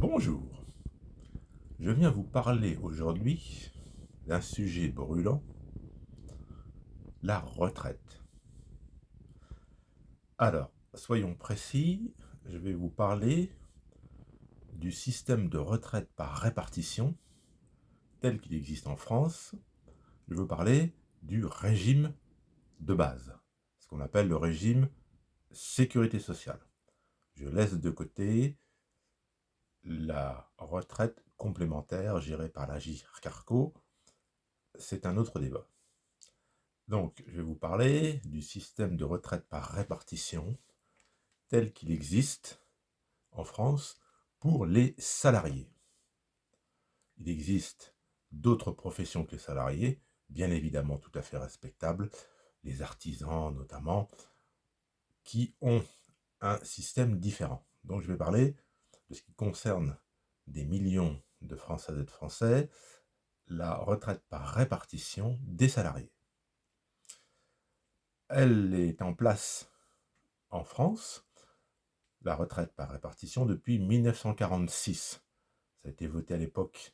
Bonjour, je viens vous parler aujourd'hui d'un sujet brûlant, la retraite. Alors, soyons précis, je vais vous parler du système de retraite par répartition tel qu'il existe en France. Je veux parler du régime de base, ce qu'on appelle le régime sécurité sociale. Je laisse de côté la retraite complémentaire gérée par l'Agirc-Arrco, c'est un autre débat. Donc, je vais vous parler du système de retraite par répartition tel qu'il existe en France pour les salariés. Il existe d'autres professions que les salariés, bien évidemment tout à fait respectables, les artisans notamment, qui ont un système différent. Donc, je vais parler de ce qui concerne des millions de Françaises et de Français, la retraite par répartition des salariés. Elle est en place en France, la retraite par répartition, depuis 1946. Ça a été voté à l'époque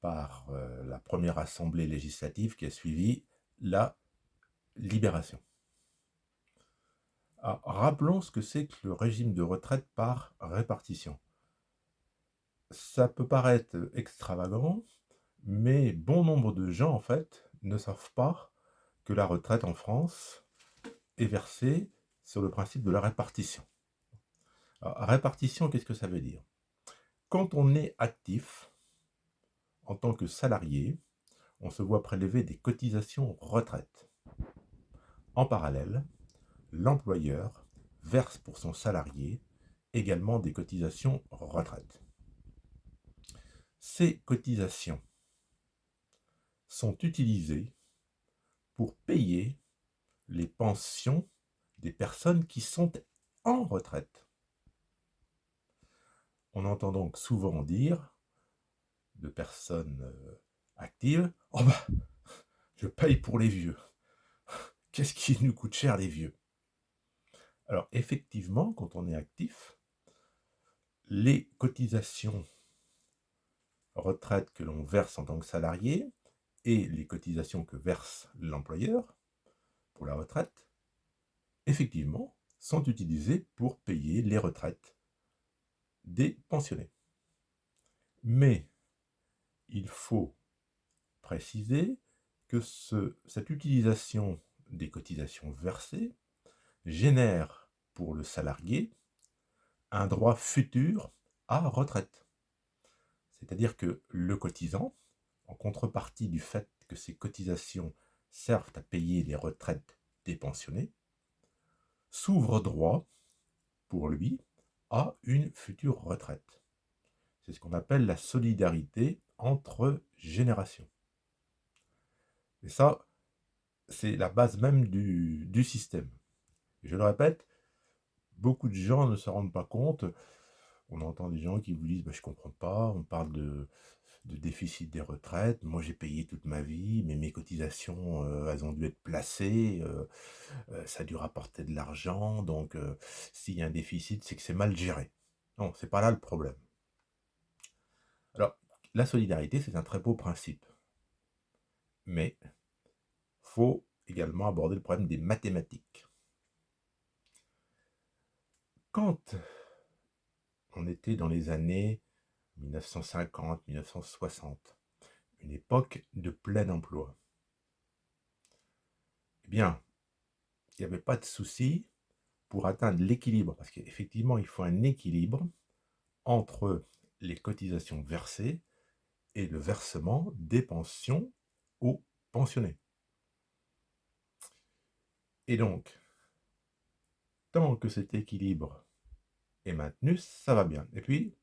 par la première assemblée législative qui a suivi la libération. Alors, rappelons ce que c'est que le régime de retraite par répartition. Ça peut paraître extravagant, mais bon nombre de gens, en fait, ne savent pas que la retraite en France est versée sur le principe de la répartition. Alors, répartition, qu'est-ce que ça veut dire? Quand on est actif, en tant que salarié, on se voit prélever des cotisations retraite. En parallèle, l'employeur verse pour son salarié également des cotisations retraite. Ces cotisations sont utilisées pour payer les pensions des personnes qui sont en retraite. On entend donc souvent dire de personnes actives, « Oh bah, je paye pour les vieux. Qu'est-ce qui nous coûte cher les vieux ?» Alors effectivement, quand on est actif, les cotisations retraite que l'on verse en tant que salarié et les cotisations que verse l'employeur pour la retraite, effectivement, sont utilisées pour payer les retraites des pensionnés. Mais il faut préciser que cette utilisation des cotisations versées génère pour le salarié un droit futur à retraite. C'est-à-dire que le cotisant, en contrepartie du fait que ces cotisations servent à payer les retraites des pensionnés, s'ouvre droit, pour lui, à une future retraite. C'est ce qu'on appelle la solidarité entre générations. Et ça, c'est la base même du système. Et je le répète, beaucoup de gens ne se rendent pas compte. On entend des gens qui vous disent bah, « je comprends pas, on parle de déficit des retraites, moi j'ai payé toute ma vie, mais mes cotisations, elles ont dû être placées, ça a dû rapporter de l'argent, donc s'il y a un déficit, c'est que c'est mal géré. » Non, c'est pas là le problème. Alors, la solidarité, c'est un très beau principe, mais il faut également aborder le problème des mathématiques. Quand on était dans les années 1950-1960, une époque de plein emploi, eh bien, il n'y avait pas de souci pour atteindre l'équilibre, parce qu'effectivement, il faut un équilibre entre les cotisations versées et le versement des pensions aux pensionnés. Et donc, tant que cet équilibre est maintenu, ça va bien. Et puis,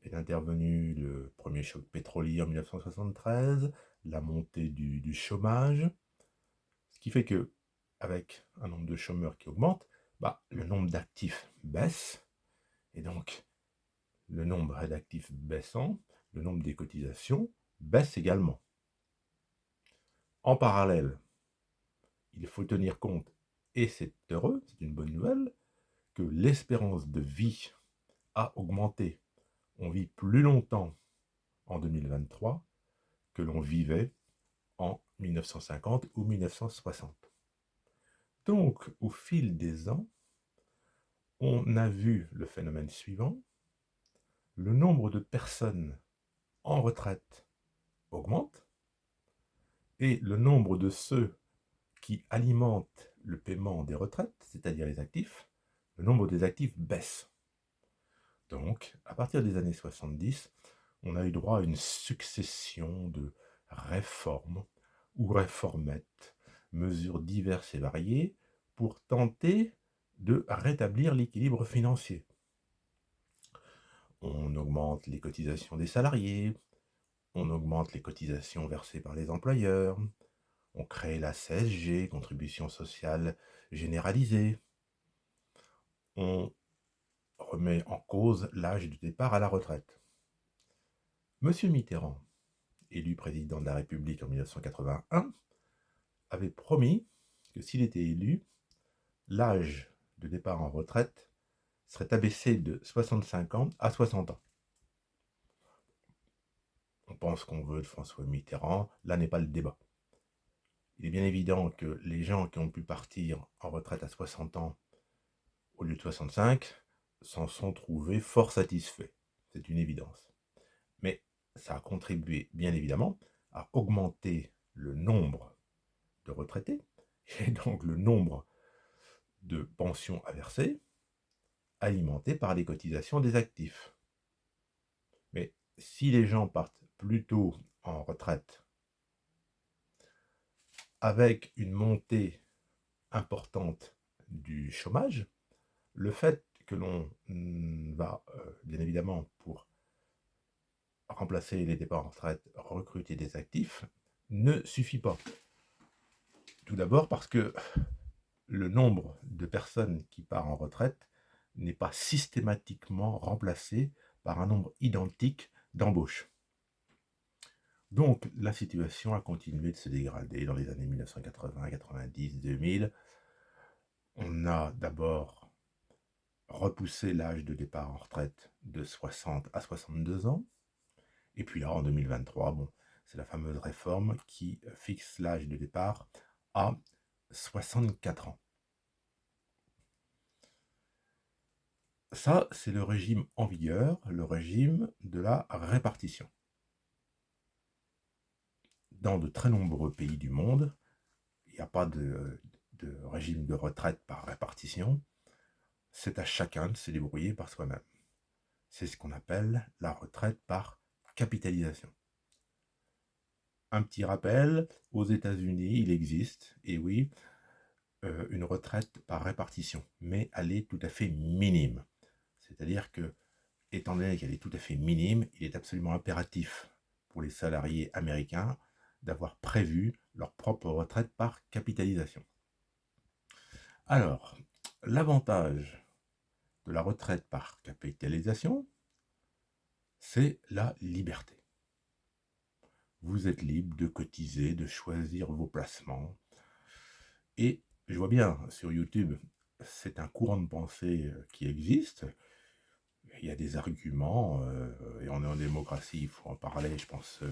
est intervenu le premier choc pétrolier en 1973, la montée du chômage, ce qui fait que, avec un nombre de chômeurs qui augmente, le nombre d'actifs baisse, et donc le nombre d'actifs baissant, le nombre des cotisations baisse également. En parallèle, il faut tenir compte, et c'est heureux, c'est une bonne nouvelle, que l'espérance de vie a augmenté On vit plus longtemps en 2023 que l'on vivait en 1950 ou 1960. Donc, au fil des ans, on a vu le phénomène suivant: le nombre de personnes en retraite augmente et le nombre de ceux qui alimentent le paiement des retraites, c'est-à-dire les actifs, le nombre des actifs baisse. Donc, à partir des années 70, on a eu droit à une succession de réformes ou réformettes, mesures diverses et variées pour tenter de rétablir l'équilibre financier. On augmente les cotisations des salariés, on augmente les cotisations versées par les employeurs, on crée la CSG, contribution sociale généralisée, on remet en cause l'âge de départ à la retraite. Monsieur Mitterrand, élu président de la République en 1981, avait promis que s'il était élu, l'âge de départ en retraite serait abaissé de 65 ans à 60 ans. On pense qu'on veut de François Mitterrand, là n'est pas le débat. Il est bien évident que les gens qui ont pu partir en retraite à 60 ans au lieu de 65 s'en sont trouvés fort satisfaits. C'est une évidence. Mais ça a contribué, bien évidemment, à augmenter le nombre de retraités, et donc le nombre de pensions à verser, alimentées par les cotisations des actifs. Mais si les gens partent plutôt en retraite avec une montée importante du chômage, le fait que l'on va, bien évidemment, pour remplacer les départs en retraite, recruter des actifs, ne suffit pas. Tout d'abord parce que le nombre de personnes qui partent en retraite n'est pas systématiquement remplacé par un nombre identique d'embauches. Donc la situation a continué de se dégrader dans les années 1980, 90, 2000. On a d'abord repoussé l'âge de départ en retraite de 60 à 62 ans. Et puis là, en 2023, bon, c'est la fameuse réforme qui fixe l'âge de départ à 64 ans. Ça, c'est le régime en vigueur, le régime de la répartition. Dans de très nombreux pays du monde, il n'y a pas de régime de retraite par répartition. C'est à chacun de se débrouiller par soi-même. C'est ce qu'on appelle la retraite par capitalisation. Un petit rappel, aux États-Unis, il existe, et oui, une retraite par répartition, mais elle est tout à fait minime. C'est-à-dire que, étant donné qu'elle est tout à fait minime, il est absolument impératif pour les salariés américains d'avoir prévu leur propre retraite par capitalisation. Alors, l'avantage de la retraite par capitalisation, c'est la liberté. Vous êtes libre de cotiser, de choisir vos placements. Et je vois bien sur YouTube, c'est un courant de pensée qui existe. Il y a des arguments, et on est en démocratie, il faut en parler, je pense,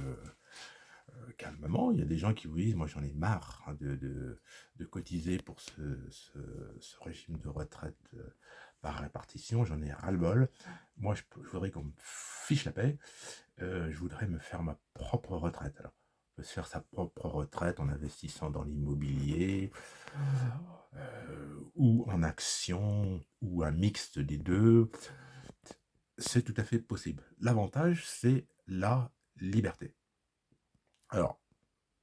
calmement. Il y a des gens qui vous disent, moi j'en ai marre de cotiser pour ce régime de retraite par répartition, j'en ai ras-le-bol. Moi je voudrais qu'on me fiche la paix, je voudrais me faire ma propre retraite. Alors, on peut se faire sa propre retraite en investissant dans l'immobilier, ou en actions, ou un mixte des deux. C'est tout à fait possible. L'avantage, c'est la liberté. Alors,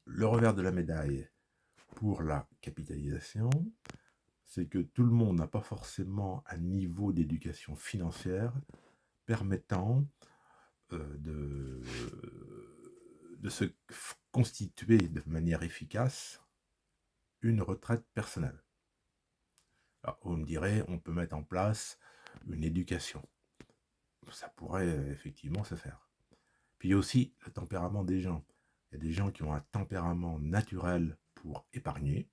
le revers de la médaille pour la capitalisation, c'est que tout le monde n'a pas forcément un niveau d'éducation financière permettant de se constituer de manière efficace une retraite personnelle. Alors, vous me direz, on peut mettre en place une éducation. Ça pourrait effectivement se faire. Puis il y a aussi le tempérament des gens. Il y a des gens qui ont un tempérament naturel pour épargner,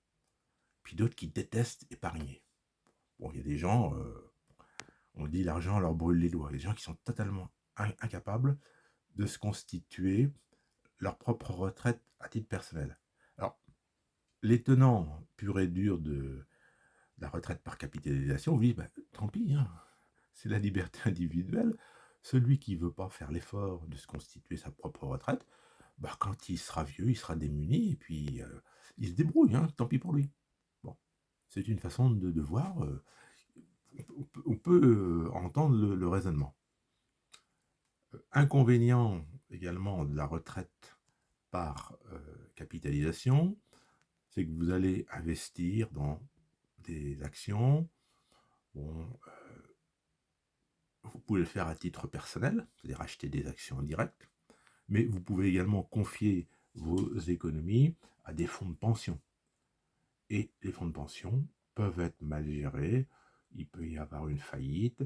puis d'autres qui détestent épargner. Bon, il y a des gens, on dit l'argent leur brûle les doigts. Il y a des gens qui sont totalement incapables de se constituer leur propre retraite à titre personnel. Alors, les tenants purs et durs de la retraite par capitalisation, oui, ben, tant pis, hein, c'est la liberté individuelle. Celui qui ne veut pas faire l'effort de se constituer sa propre retraite, bah, quand il sera vieux, il sera démuni, et puis il se débrouille, hein, tant pis pour lui. Bon, c'est une façon de voir, on peut entendre le raisonnement. Inconvénient également de la retraite par capitalisation, c'est que vous allez investir dans des actions. Bon, vous pouvez le faire à titre personnel, c'est-à-dire acheter des actions en direct, mais vous pouvez également confier vos économies à des fonds de pension. Et les fonds de pension peuvent être mal gérés, il peut y avoir une faillite,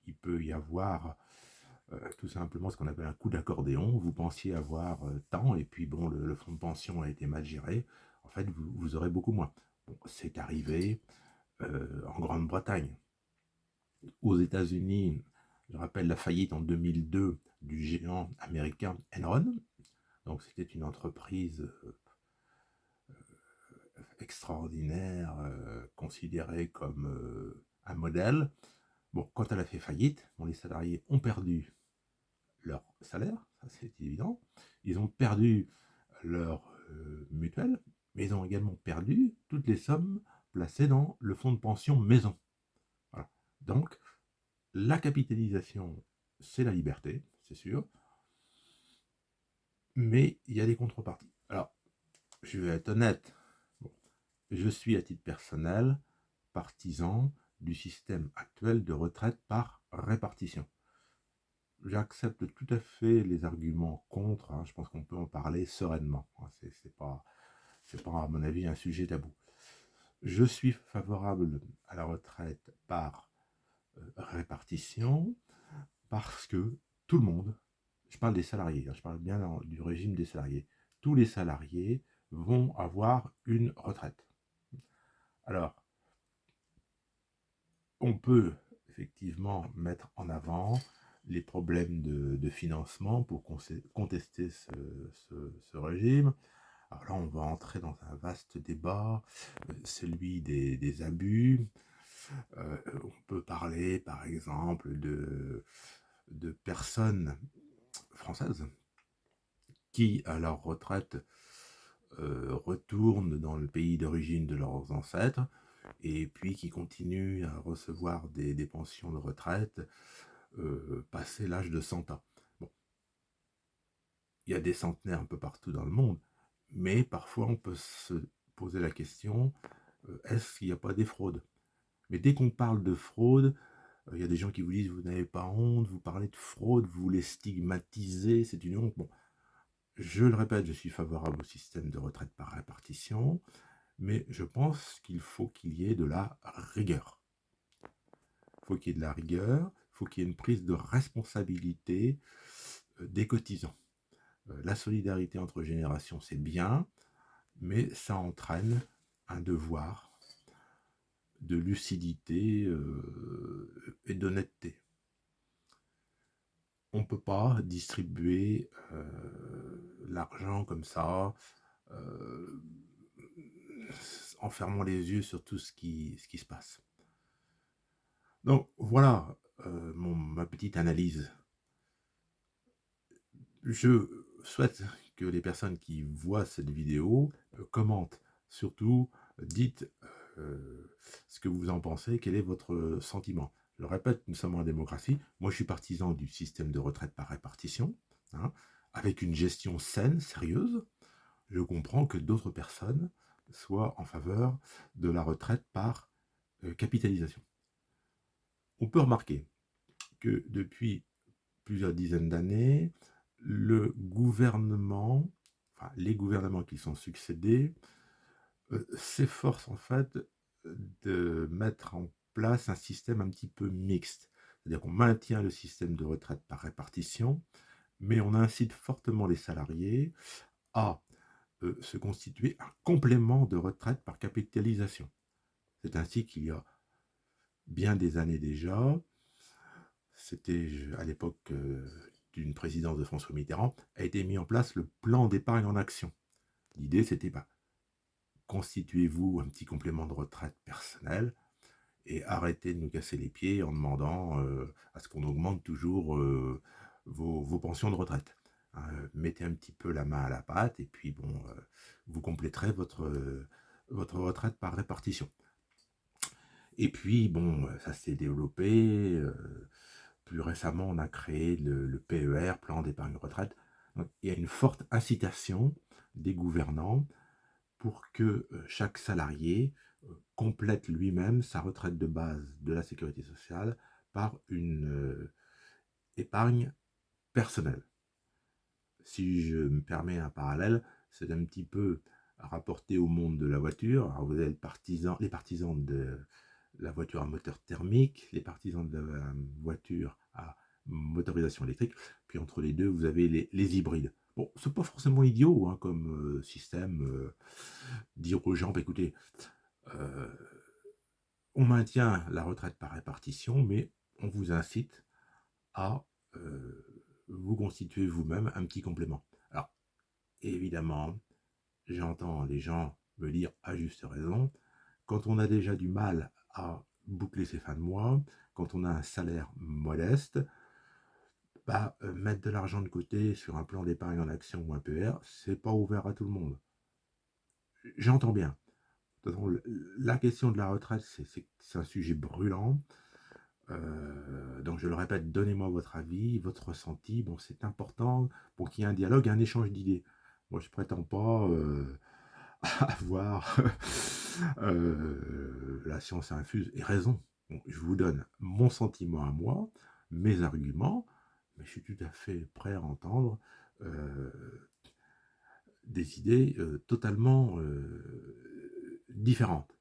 il peut y avoir tout simplement ce qu'on appelle un coup d'accordéon. Vous pensiez avoir tant, et puis bon, le fonds de pension a été mal géré, en fait vous aurez beaucoup moins. Bon, c'est arrivé en Grande-Bretagne. Aux États-Unis, je rappelle la faillite en 2002 du géant américain Enron. Donc c'était une entreprise extraordinaire, considérée comme un modèle. Bon, quand elle a fait faillite, bon, les salariés ont perdu leur salaire, ça c'est évident. Ils ont perdu leur mutuelle, mais ils ont également perdu toutes les sommes placées dans le fonds de pension maison. Voilà. Donc, la capitalisation, c'est la liberté, c'est sûr, mais il y a des contreparties. Alors, je vais être honnête, bon, je suis à titre personnel partisan du système actuel de retraite par répartition. J'accepte tout à fait les arguments contre, hein, je pense qu'on peut en parler sereinement, hein, c'est pas, à mon avis, un sujet tabou. Je suis favorable à la retraite par répartition parce que tout le monde, je parle des salariés, je parle bien du régime des salariés, tous les salariés vont avoir une retraite. Alors, on peut effectivement mettre en avant les problèmes de financement pour contester ce régime. Alors là, on va entrer dans un vaste débat, celui des abus. On peut parler, par exemple, de personnes françaises qui, à leur retraite, retournent dans le pays d'origine de leurs ancêtres, et puis qui continuent à recevoir des pensions de retraite passé l'âge de 100 ans. Bon, il y a des centenaires un peu partout dans le monde, mais parfois on peut se poser la question, est-ce qu'il n'y a pas des fraudes? Mais dès qu'on parle de fraude, il y a des gens qui vous disent, vous n'avez pas honte, vous parlez de fraude, vous les stigmatisez, c'est une honte. Bon, je le répète, je suis favorable au système de retraite par répartition, mais je pense qu'il faut qu'il y ait de la rigueur. Il faut qu'il y ait de la rigueur, il faut qu'il y ait une prise de responsabilité des cotisants. La solidarité entre générations, c'est bien, mais ça entraîne un devoir de lucidité et d'honnêteté. On ne peut pas distribuer l'argent comme ça, en fermant les yeux sur tout ce qui se passe. Donc voilà ma petite analyse. Je souhaite que les personnes qui voient cette vidéo commentent. Surtout, dites ce que vous en pensez, quel est votre sentiment. Je le répète, nous sommes en démocratie. Moi, je suis partisan du système de retraite par répartition, hein, avec une gestion saine, sérieuse. Je comprends que d'autres personnes soient en faveur de la retraite par capitalisation. On peut remarquer que depuis plusieurs dizaines d'années, le gouvernement, enfin les gouvernements qui sont succédés, s'efforcent en fait de mettre en place un système un petit peu mixte. C'est-à-dire qu'on maintient le système de retraite par répartition, mais on incite fortement les salariés à se constituer un complément de retraite par capitalisation. C'est ainsi qu'il y a bien des années déjà, c'était à l'époque d'une présidence de François Mitterrand, a été mis en place le plan d'épargne en action. L'idée, c'était constituez-vous un petit complément de retraite personnel et arrêtez de nous casser les pieds en demandant à ce qu'on augmente toujours vos pensions de retraite. Mettez un petit peu la main à la pâte et puis bon, vous compléterez votre retraite par répartition. Et puis bon, ça s'est développé. Plus récemment, on a créé le PER, plan d'épargne retraite. Donc, il y a une forte incitation des gouvernants pour que chaque salarié complète lui-même sa retraite de base de la sécurité sociale par une épargne personnelle. Si je me permets un parallèle, c'est un petit peu rapporté au monde de la voiture. Alors vous avez les partisans de la voiture à moteur thermique, les partisans de la voiture à motorisation électrique, puis entre les deux, vous avez les hybrides. Bon, c'est pas forcément idiot comme système, dire aux gens, écoutez, on maintient la retraite par répartition, mais on vous incite à vous constituer vous-même un petit complément. Alors, évidemment, j'entends les gens me dire à juste raison, quand on a déjà du mal à boucler ses fins de mois, quand on a un salaire modeste, mettre de l'argent de côté sur un plan d'épargne en action ou un PER, c'est pas ouvert à tout le monde. J'entends bien. De toute façon, la question de la retraite, c'est un sujet brûlant. Donc je le répète, donnez-moi votre avis, votre ressenti. Bon, c'est important pour qu'il y ait un dialogue, un échange d'idées. Moi, je prétends pas avoir la science infuse et raison. Bon, je vous donne mon sentiment à moi, mes arguments, mais je suis tout à fait prêt à entendre des idées totalement différentes.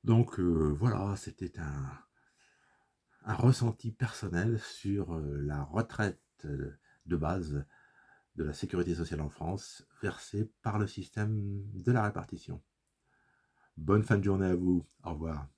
Donc voilà, c'était un ressenti personnel sur la retraite de base de la sécurité sociale en France versée par le système de la répartition. Bonne fin de journée à vous. Au revoir.